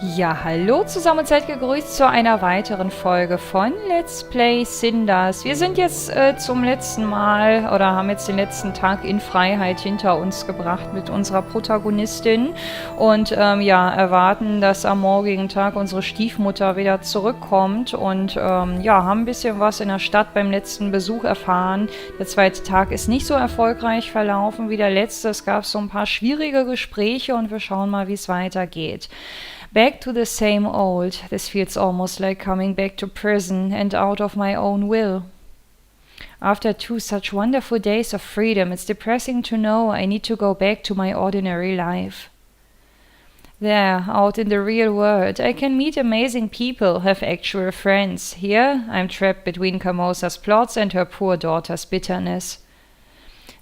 Ja, hallo zusammen und seid gegrüßt zu einer weiteren Folge von Let's Play Cinders. Wir sind jetzt zum letzten Mal oder haben jetzt den letzten Tag in Freiheit hinter uns gebracht mit unserer Protagonistin und erwarten, dass am morgigen Tag unsere Stiefmutter wieder zurückkommt und haben ein bisschen was in der Stadt beim letzten Besuch erfahren. Der zweite Tag ist nicht so erfolgreich verlaufen wie der letzte. Es gab so ein paar schwierige Gespräche und wir schauen mal, wie es weitergeht. Back to the same old. This feels almost like coming back to prison and out of my own will. After 2 such wonderful days of freedom, it's depressing to know I need to go back to my ordinary life. There, out in the real world, I can meet amazing people, have actual friends. Here, I'm trapped between Carmosa's plots and her poor daughter's bitterness.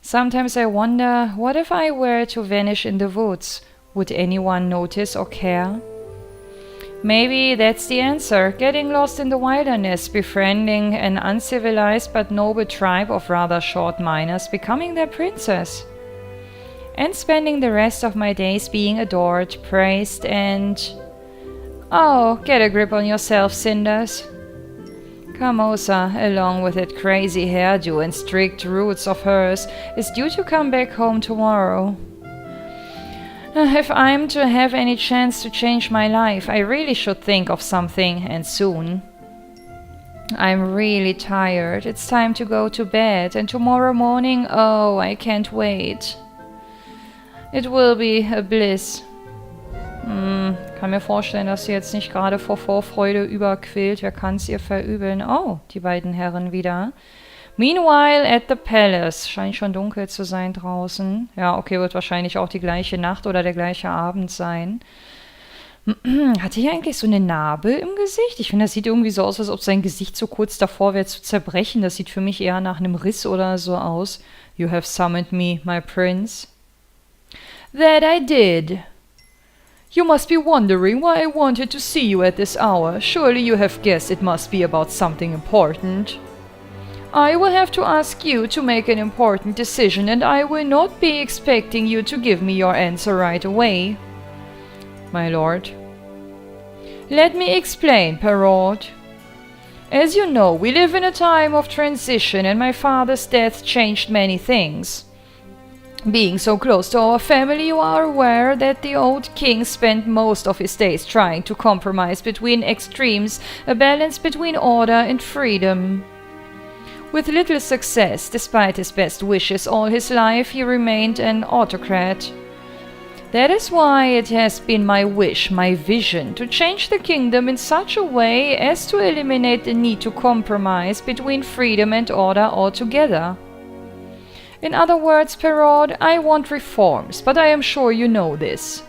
Sometimes I wonder, what if I were to vanish in the woods? Would anyone notice or care? Maybe that's the answer, getting lost in the wilderness, befriending an uncivilized but noble tribe of rather short miners, becoming their princess. And spending the rest of my days being adored, praised and... Oh, get a grip on yourself, Cinders. Carmosa, along with that crazy hairdo and strict roots of hers, is due to come back home tomorrow. If I'm to have any chance to change my life, I really should think of something, and soon. I'm really tired. It's time to go to bed, and tomorrow morning, oh, I can't wait. It will be a bliss. Kann mir vorstellen, dass sie jetzt nicht gerade vor Vorfreude überquillt. Wer kann's ihr verübeln? Oh, die beiden Herren wieder. Meanwhile at the palace. Scheint schon dunkel zu sein draußen. Ja, okay, wird wahrscheinlich auch die gleiche Nacht oder der gleiche Abend sein. Hat er hier eigentlich so eine Narbe im Gesicht? Ich finde, das sieht irgendwie so aus, als ob sein Gesicht so kurz davor wäre zu zerbrechen. Das sieht für mich eher nach einem Riss oder so aus. You have summoned me, my prince. That I did. You must be wondering why I wanted to see you at this hour. Surely you have guessed it must be about something important. I will have to ask you to make an important decision, and I will not be expecting you to give me your answer right away. My lord. Let me explain, Perrault. As you know, we live in a time of transition, and my father's death changed many things. Being so close to our family, you are aware that the old king spent most of his days trying to compromise between extremes, a balance between order and freedom. With little success, despite his best wishes all his life, he remained an autocrat. That is why it has been my wish, my vision, to change the kingdom in such a way as to eliminate the need to compromise between freedom and order altogether. In other words, Perrault, I want reforms, but I am sure you know this.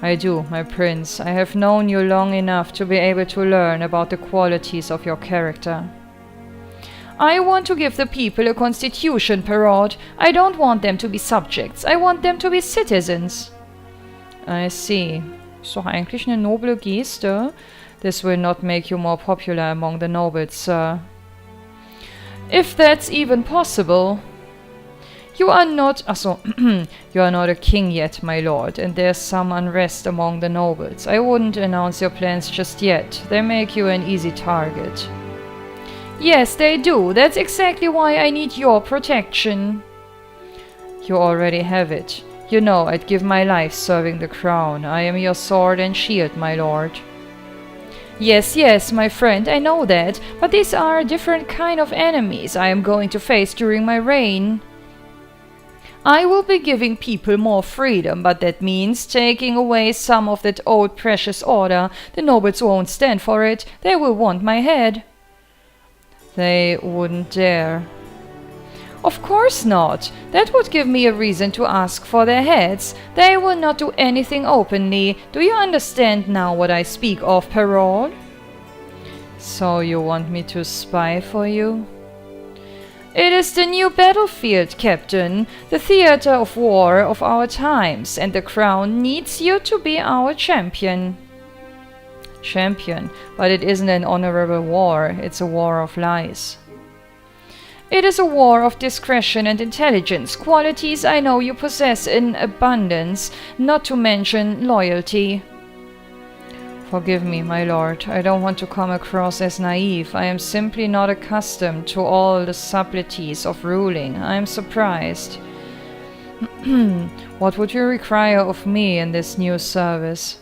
I do, my prince. I have known you long enough to be able to learn about the qualities of your character. I want to give the people a constitution, Perrault. I don't want them to be subjects. I want them to be citizens. I see. Ist doch eigentlich eine noble Geste. This will not make you more popular among the nobles, sir. If that's even possible. You are not... you are not a king yet, my lord, and there's some unrest among the nobles. I wouldn't announce your plans just yet. They make you an easy target. Yes, they do. That's exactly why I need your protection. You already have it. You know I'd give my life serving the crown. I am your sword and shield, my lord. Yes, yes, my friend, I know that. But these are a different kind of enemies I am going to face during my reign. I will be giving people more freedom, but that means taking away some of that old precious order. The nobles won't stand for it. They will want my head. They wouldn't dare. Of course not. That would give me a reason to ask for their heads. They will not do anything openly. Do you understand now what I speak of, Perrault? So you want me to spy for you? It is the new battlefield, Captain, the theater of war of our times, and the crown needs you to be our champion. Champion, but it isn't an honorable war, it's a war of lies. It is a war of discretion and intelligence, qualities I know you possess in abundance, not to mention loyalty. Forgive me, my lord. I don't want to come across as naive. I am simply not accustomed to all the subtleties of ruling. I am surprised. What would you require of me in this new service?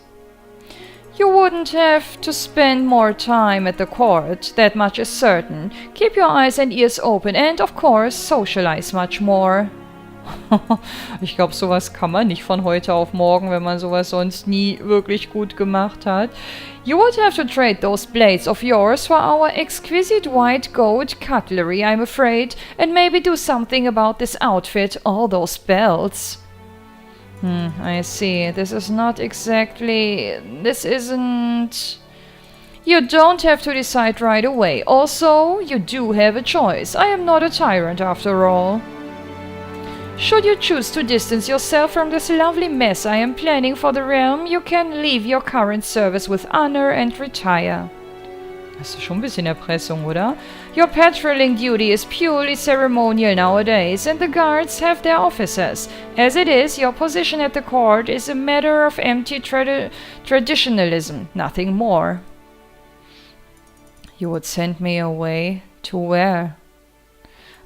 You wouldn't have to spend more time at the court, that much is certain. Keep your eyes and ears open and, of course, socialize much more. Ich glaube, sowas kann man nicht von heute auf morgen, wenn man sowas sonst nie wirklich gut gemacht hat. You would have to trade those blades of yours for our exquisite white gold cutlery, I'm afraid, and maybe do something about this outfit, all those belts. I see. This isn't... You don't have to decide right away. Also, you do have a choice. I am not a tyrant after all. Should you choose to distance yourself from this lovely mess I am planning for the realm, you can leave your current service with honor and retire. Das ist schon ein bisschen Erpressung, oder? Your patrolling duty is purely ceremonial nowadays, and the guards have their officers. As it is, your position at the court is a matter of empty traditionalism, nothing more. You would send me away? To where?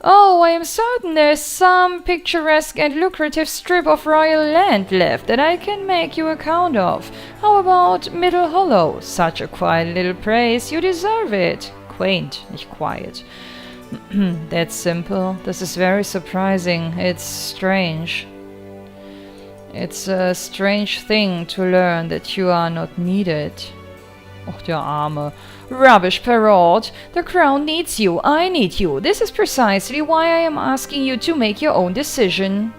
Oh, I am certain there's some picturesque and lucrative strip of royal land left that I can make you a count of. How about Middle Hollow? Such a quiet little place. You deserve it. Quaint, nicht quiet. That's simple. This is very surprising. It's strange. It's a strange thing to learn that you are not needed. Och, der Arme. Rubbish, Perrault. The crown needs you. I need you. This is precisely why I am asking you to make your own decision.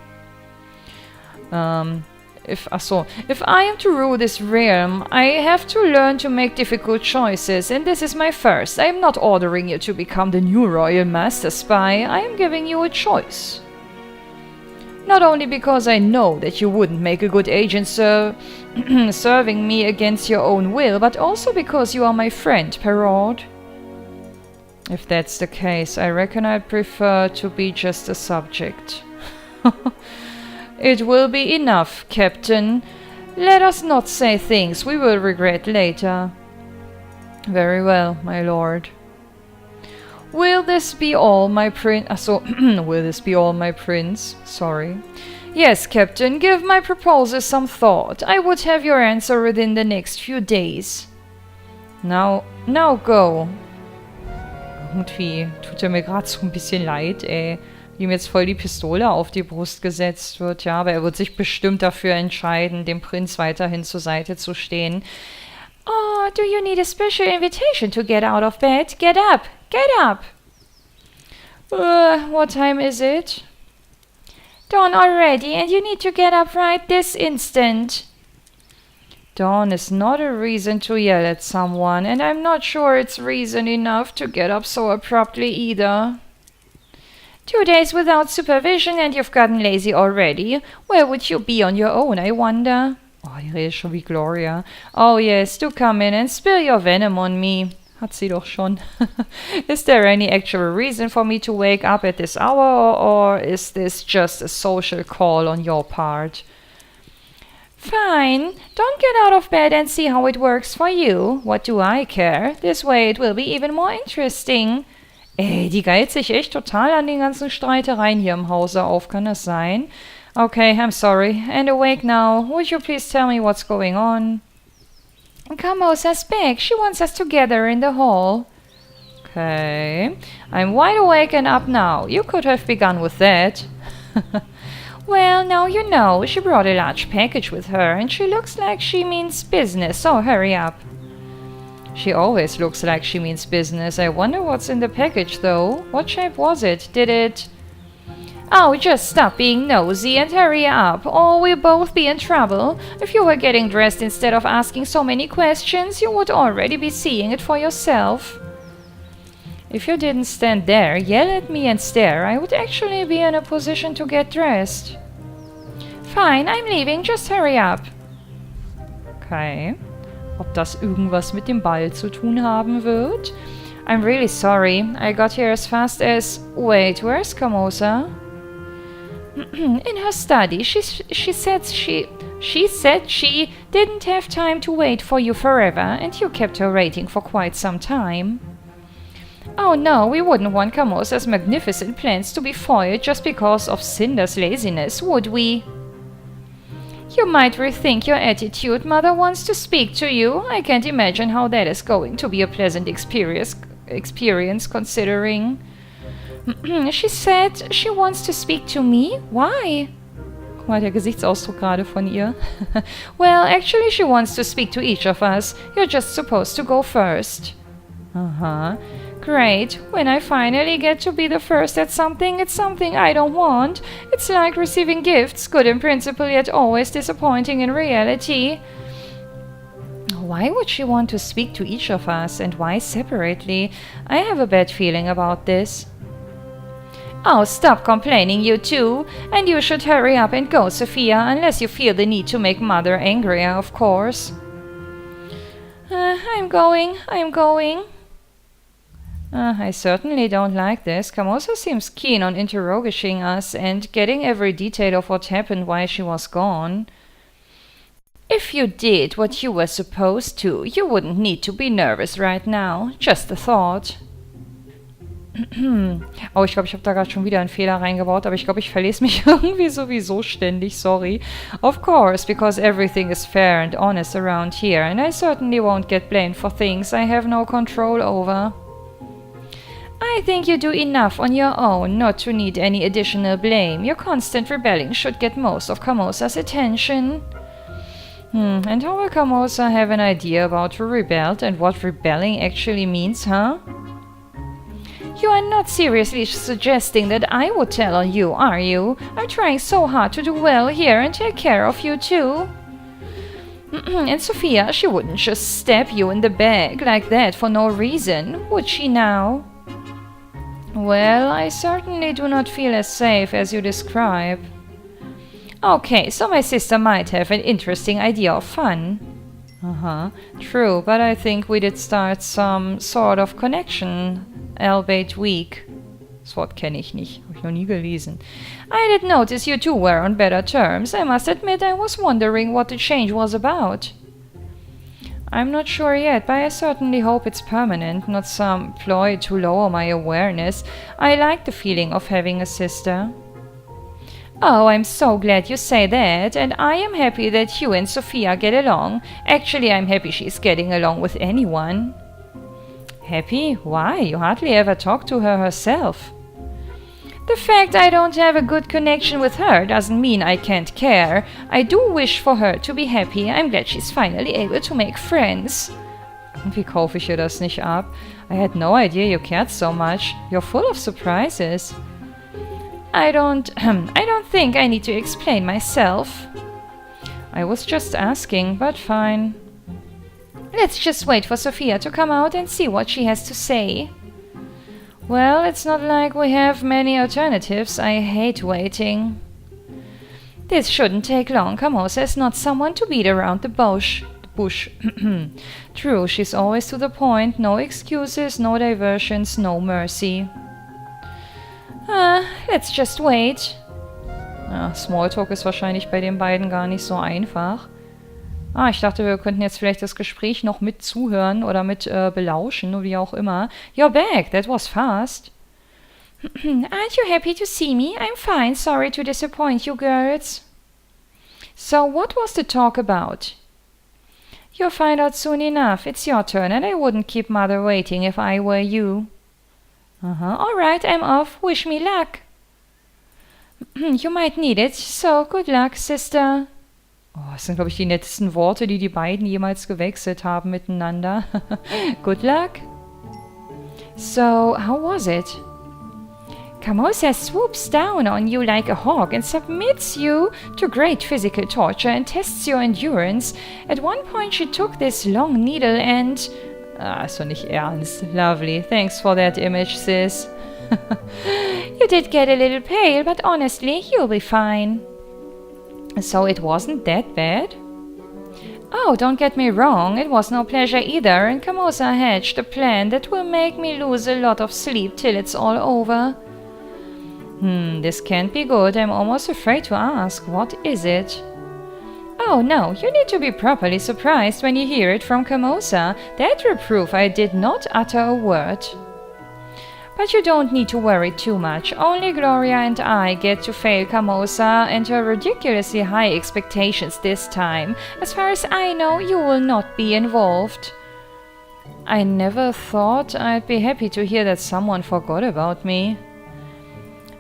If I am to rule this realm, I have to learn to make difficult choices, and this is my first. I am not ordering you to become the new royal master spy. I am giving you a choice. Not only because I know that you wouldn't make a good agent serving me against your own will, but also because you are my friend, Perrault. If that's the case, I reckon I'd prefer to be just a subject. It will be enough, Captain. Let us not say things we will regret later. Very well, my lord. Will this be all, my prince? Will this be all, my prince? Sorry. Yes, Captain, give my proposal some thought. I would have your answer within the next few days. Now go. Irgendwie tut er mir gerade so ein bisschen leid, ey. Wie ihm jetzt voll die Pistole auf die Brust gesetzt wird, ja. Aber er wird sich bestimmt dafür entscheiden, dem Prinz weiterhin zur Seite zu stehen. Oh, do you need a special invitation to get out of bed? Get up! Get up! What time is it? Dawn already, and you need to get up right this instant. Dawn is not a reason to yell at someone, and I'm not sure it's reason enough to get up so abruptly either. 2 days without supervision and you've gotten lazy already. Where would you be on your own, I wonder? Oh, die redet schon wie Gloria. Oh yes, do come in and spill your venom on me. Hat sie doch schon. Is there any actual reason for me to wake up at this hour, or is this just a social call on your part? Fine. Don't get out of bed and see how it works for you. What do I care? This way it will be even more interesting. Ey, die geilt sich echt total an den ganzen Streitereien hier im Hause auf. Kann das sein? Okay, I'm sorry. And awake now. Would you please tell me what's going on? Carmosa's back. She wants us together in the hall. Okay. I'm wide awake and up now. You could have begun with that. Well, now you know. She brought a large package with her, and she looks like she means business, so hurry up. She always looks like she means business. I wonder what's in the package, though. What shape was it? Did it... Oh, just stop being nosy and hurry up, or we'll both be in trouble. If you were getting dressed instead of asking so many questions, you would already be seeing it for yourself. If you didn't stand there, yell at me and stare, I would actually be in a position to get dressed. Fine, I'm leaving, just hurry up. Okay. Ob das irgendwas mit dem Ball zu tun haben wird? I'm really sorry. I got here as fast as... Wait, where's Carmosa? In her study. She said she Didn't have time to wait for you forever, and you kept her waiting for quite some time. Oh no, we wouldn't want Carmosa's magnificent plans to be foiled just because of Cinder's laziness, would we? You might rethink your attitude. Mother wants to speak to you. I can't imagine how that is going to be a pleasant experience considering. She said she wants to speak to me? Why? Guck mal, der Gesichtsausdruck gerade von ihr. Well, actually she wants to speak to each of us. You're just supposed to go first. Uh-huh. Great. When I finally get to be the first at something, it's something I don't want. It's like receiving gifts, good in principle yet always disappointing in reality. Why would she want to speak to each of us, and why separately? I have a bad feeling about this. Oh, stop complaining, you two. And you should hurry up and go, Sophia, unless you feel the need to make Mother angrier, of course. I'm going. I certainly don't like this. Carmosa seems keen on interrogating us and getting every detail of what happened while she was gone. If you did what you were supposed to, you wouldn't need to be nervous right now. Just a thought. Oh, ich glaube, ich habe da gerade schon wieder einen Fehler reingebaut, aber ich glaube, ich verlese mich irgendwie sowieso ständig, sorry. Of course, because everything is fair and honest around here, and I certainly won't get blamed for things I have no control over. I think you do enough on your own not to need any additional blame. Your constant rebelling should get most of Carmosa's attention. And how will Carmosa have an idea about who rebelled and what rebelling actually means, huh? You are not seriously suggesting that I would tell on you, are you? I'm trying so hard to do well here and take care of you too. And Sophia, she wouldn't just stab you in the back like that for no reason, would she now? Well, I certainly do not feel as safe as you describe. Okay, so my sister might have an interesting idea of fun. True, but I think we did start some sort of connection, albeit weak. Das Wort kenne ich nicht, habe ich noch nie gelesen. I did notice you two were on better terms. I must admit I was wondering what the change was about. I'm not sure yet, but I certainly hope it's permanent, not some ploy to lower my awareness. I like the feeling of having a sister. Oh, I'm so glad you say that, and I am happy that you and Sophia get along. Actually, I'm happy she's getting along with anyone. Happy? Why? You hardly ever talk to her herself. The fact I don't have a good connection with her doesn't mean I can't care. I do wish for her to be happy. I'm glad she's finally able to make friends. Irgendwie kaufe ich ihr das nicht ab. I had no idea you cared so much. You're full of surprises. I don't think I need to explain myself. I was just asking, but fine. Let's just wait for Sophia to come out and see what she has to say. Well, it's not like we have many alternatives. I hate waiting. This shouldn't take long. Carmosa is not someone to beat around the bush. True, she's always to the point. No excuses, no diversions, no mercy. Let's just wait. Ja, Smalltalk ist wahrscheinlich bei den beiden gar nicht so einfach. Ich dachte, wir könnten jetzt vielleicht das Gespräch noch mit zuhören oder mit belauschen, oder wie auch immer. You're back, that was fast. Aren't you happy to see me? I'm fine, sorry to disappoint you girls. So, what was the talk about? You'll find out soon enough. It's your turn, and I wouldn't keep Mother waiting if I were you. All right, I'm off. Wish me luck. You might need it, so good luck, sister. Oh, das sind, glaube ich, die nettesten Worte, die die beiden jemals gewechselt haben miteinander. Good luck. So, how was it? Carmosa swoops down on you like a hawk and submits you to great physical torture and tests your endurance. At one point she took this long needle and... ist doch nicht ernst. Lovely. Thanks for that image, sis. You did get a little pale, but honestly, you'll be fine. So it wasn't that bad? Oh, don't get me wrong, it was no pleasure either, and Carmosa hatched a plan that will make me lose a lot of sleep till it's all over. This can't be good. I'm almost afraid to ask. What is it? Oh no, you need to be properly surprised when you hear it from Carmosa. That will prove I did not utter a word. But you don't need to worry too much. Only Gloria and I get to fail Carmosa and her ridiculously high expectations this time. As far as I know, you will not be involved. I never thought I'd be happy to hear that someone forgot about me.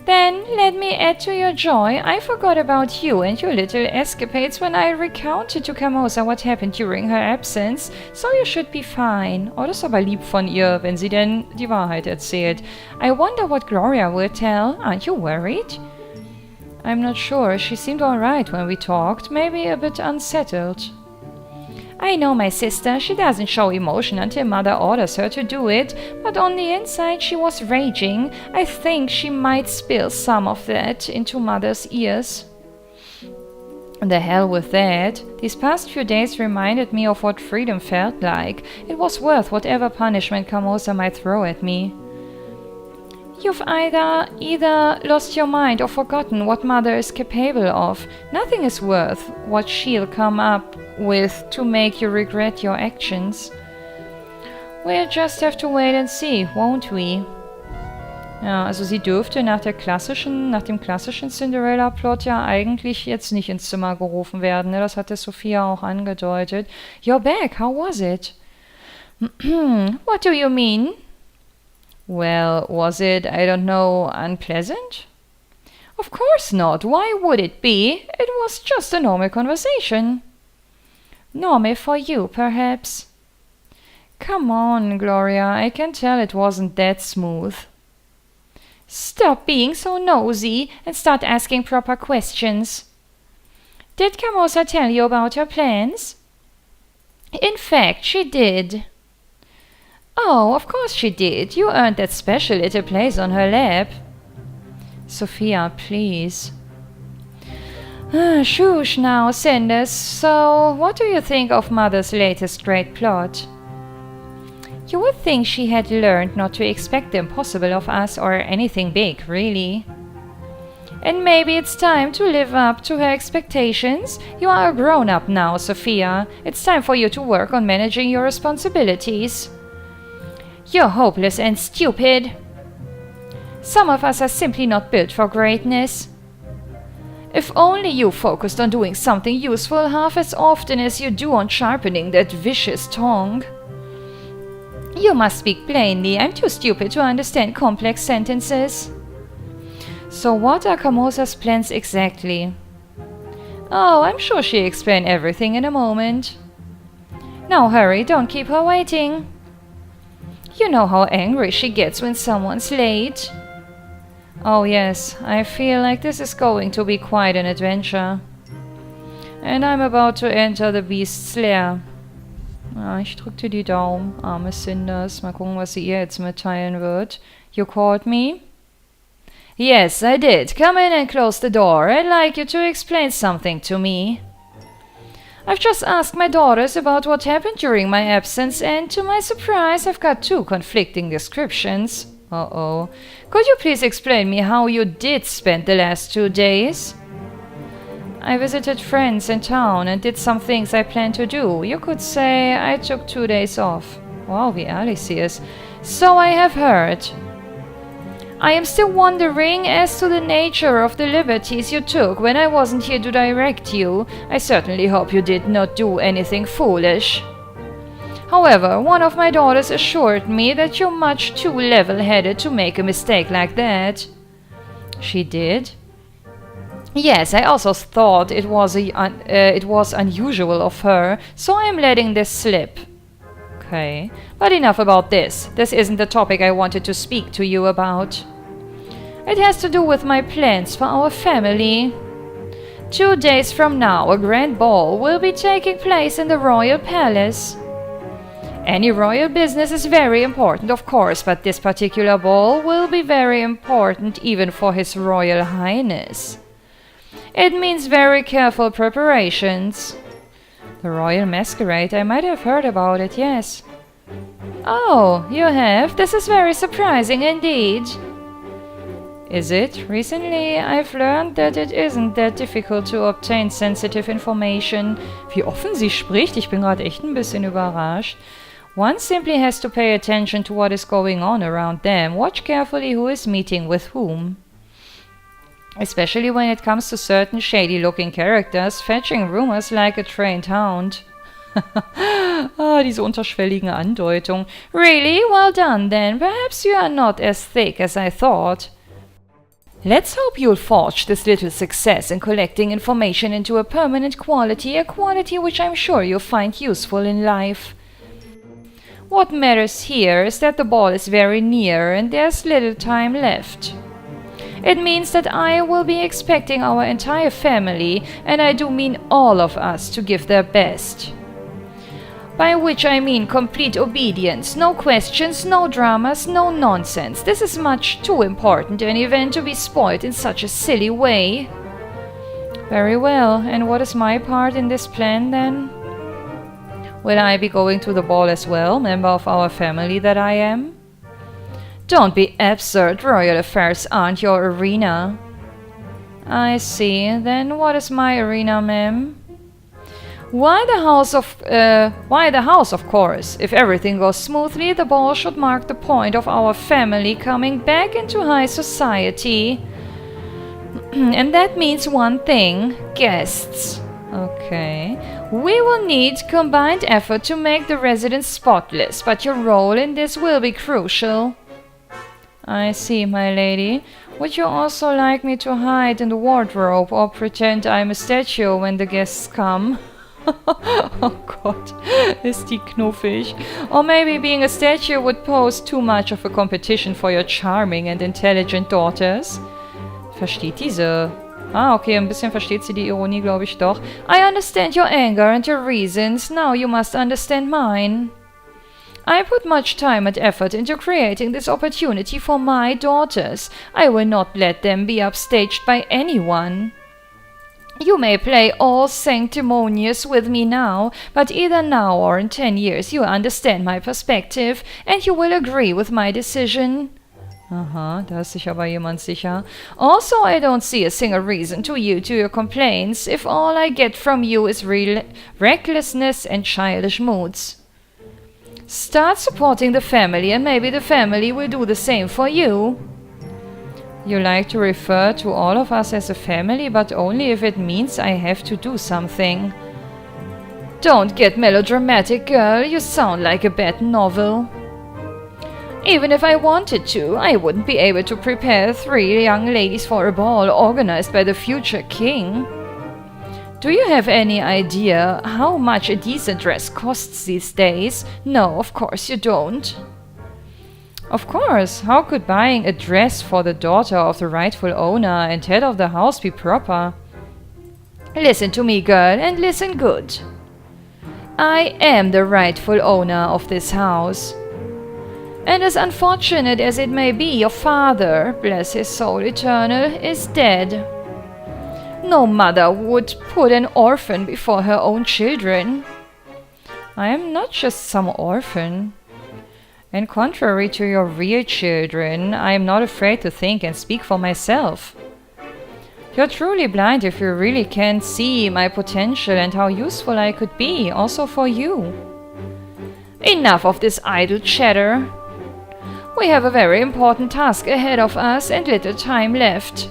Then, let me add to your joy, I forgot about you and your little escapades when I recounted to Carmosa what happened during her absence, so you should be fine. Oh, das ist aber lieb von ihr, wenn sie denn die Wahrheit erzählt. I wonder what Gloria will tell. Aren't you worried? I'm not sure. She seemed alright when we talked, maybe a bit unsettled. I know my sister, she doesn't show emotion until Mother orders her to do it, but on the inside she was raging. I think she might spill some of that into Mother's ears. The hell with that. These past few days reminded me of what freedom felt like. It was worth whatever punishment Carmosa might throw at me. You've either lost your mind or forgotten what Mother is capable of. Nothing is worth what she'll come up with to make you regret your actions. We'll just have to wait and see, won't we? Ja, also sie dürfte nach dem klassischen Cinderella-Plot ja eigentlich jetzt nicht ins Zimmer gerufen werden, ne? Das hatte Sophia auch angedeutet. You're back, how was it? What do you mean? Well, was it, I don't know, unpleasant? Of course not. Why would it be? It was just a normal conversation. Normal for you, perhaps. Come on, Gloria, I can tell it wasn't that smooth. Stop being so nosy and start asking proper questions. Did Carmosa tell you about her plans? In fact, she did. Oh, of course she did. You earned that special little place on her lap. Sophia, please. Shush now, Cinders. So, what do you think of Mother's latest great plot? You would think she had learned not to expect the impossible of us or anything big, really. And maybe it's time to live up to her expectations. You are a grown-up now, Sophia. It's time for you to work on managing your responsibilities. You're hopeless and stupid. Some of us are simply not built for greatness. If only you focused on doing something useful half as often as you do on sharpening that vicious tongue. You must speak plainly. I'm too stupid to understand complex sentences. So what are Carmosa's plans exactly? Oh, I'm sure she'll explain everything in a moment. Now hurry, don't keep her waiting. You know how angry she gets when someone's late. Oh yes, I feel like this is going to be quite an adventure. And I'm about to enter the beast's lair. Ja, ich drückte die Daumen, arme Cinders. Mal gucken, was sie ihr jetzt mitteilen wird. You called me? Yes, I did. Come in and close the door. I'd like you to explain something to me. I've just asked my daughters about what happened during my absence, and to my surprise, I've got two conflicting descriptions. Uh-oh. Could you please explain me how you did spend the last 2 days? I visited friends in town and did some things I planned to do. You could say I took 2 days off. Wow, wie ehrlich sie ist. So I have heard. I am still wondering as to the nature of the liberties you took when I wasn't here to direct you. I certainly hope you did not do anything foolish. However, one of my daughters assured me that you're much too level-headed to make a mistake like that. She did? Yes, I also thought it was unusual of her, so I'm letting this slip. Okay, but enough about this. This isn't the topic I wanted to speak to you about. It has to do with my plans for our family. 2 days from now, a grand ball will be taking place in the royal palace. Any royal business is very important, of course, but this particular ball will be very important even for His Royal Highness. It means very careful preparations. The Royal Masquerade, I might have heard about it, yes. Oh, you have? This is very surprising indeed. Is it? Recently, I've learned that it isn't that difficult to obtain sensitive information. Wie offen sie spricht, ich bin gerade echt ein bisschen überrascht. One simply has to pay attention to what is going on around them. Watch carefully who is meeting with whom. Especially when it comes to certain shady-looking characters, fetching rumors like a trained hound. Diese unterschwelligen Andeutungen. Really? Well done, then. Perhaps you are not as thick as I thought. Let's hope you'll forge this little success in collecting information into a permanent quality, a quality which I'm sure you'll find useful in life. What matters here is that the ball is very near and there's little time left. It means that I will be expecting our entire family, and I do mean all of us, to give their best. By which I mean complete obedience, no questions, no dramas, no nonsense. This is much too important an event to be spoiled in such a silly way. Very well, and what is my part in this plan then? Will I be going to the ball as well, member of our family that I am? Don't be absurd, royal affairs aren't your arena. I see, then what is my arena, ma'am? Why the house, of course. If everything goes smoothly, the ball should mark the point of our family coming back into high society. And that means one thing: guests. Okay. We will need combined effort to make the residence spotless, but your role in this will be crucial. I see, my lady. Would you also like me to hide in the wardrobe or pretend I'm a statue when the guests come? Oh Gott, ist die knuffig. Or maybe being a statue would pose too much of a competition for your charming and intelligent daughters. Versteht diese? Okay, ein bisschen versteht sie die Ironie, glaube ich doch. I understand your anger and your reasons. Now you must understand mine. I put much time and effort into creating this opportunity for my daughters. I will not let them be upstaged by anyone. You may play all sanctimonious with me now, but either now or in 10 years you understand my perspective and you will agree with my decision. Aha, da ist sich aber jemand sicher. Also, I don't see a single reason to yield to your complaints if all I get from you is real recklessness and childish moods. Start supporting the family and maybe the family will do the same for you. You like to refer to all of us as a family, but only if it means I have to do something. Don't get melodramatic, girl. You sound like a bad novel. Even if I wanted to, I wouldn't be able to prepare 3 young ladies for a ball organized by the future king. Do you have any idea how much a decent dress costs these days? No, of course you don't. Of course, how could buying a dress for the daughter of the rightful owner and head of the house be proper? Listen to me, girl, and listen good. I am the rightful owner of this house. And as unfortunate as it may be, your father, bless his soul eternal, is dead. No mother would put an orphan before her own children. I am not just some orphan. And contrary to your real children, I am not afraid to think and speak for myself. You're truly blind if you really can't see my potential and how useful I could be, also for you. Enough of this idle chatter. We have a very important task ahead of us and little time left.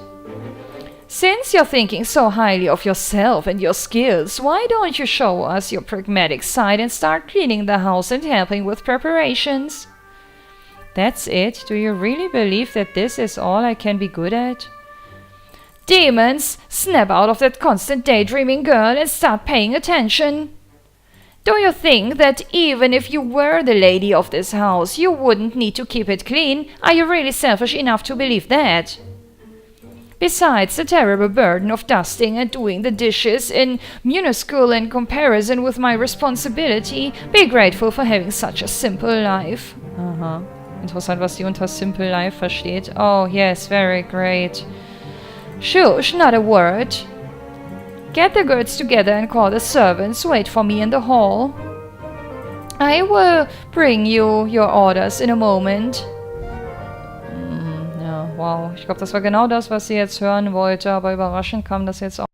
Since you're thinking so highly of yourself and your skills, why don't you show us your pragmatic side and start cleaning the house and helping with preparations? That's it? Do you really believe that this is all I can be good at? Demons! Snap out of that constant daydreaming, girl, and start paying attention! Do you think that even if you were the lady of this house, you wouldn't need to keep it clean? Are you really selfish enough to believe that? Besides the terrible burden of dusting and doing the dishes, in minuscule in comparison with my responsibility, be grateful for having such a simple life. Aha. Interessant, was sie unter simple life versteht. Oh, yes, very great. Shush, not a word. Get the girls together and call the servants. Wait for me in the hall. I will bring you your orders in a moment. Wow, ich glaube, das war genau das, was sie jetzt hören wollte, aber überraschend kam das jetzt auch.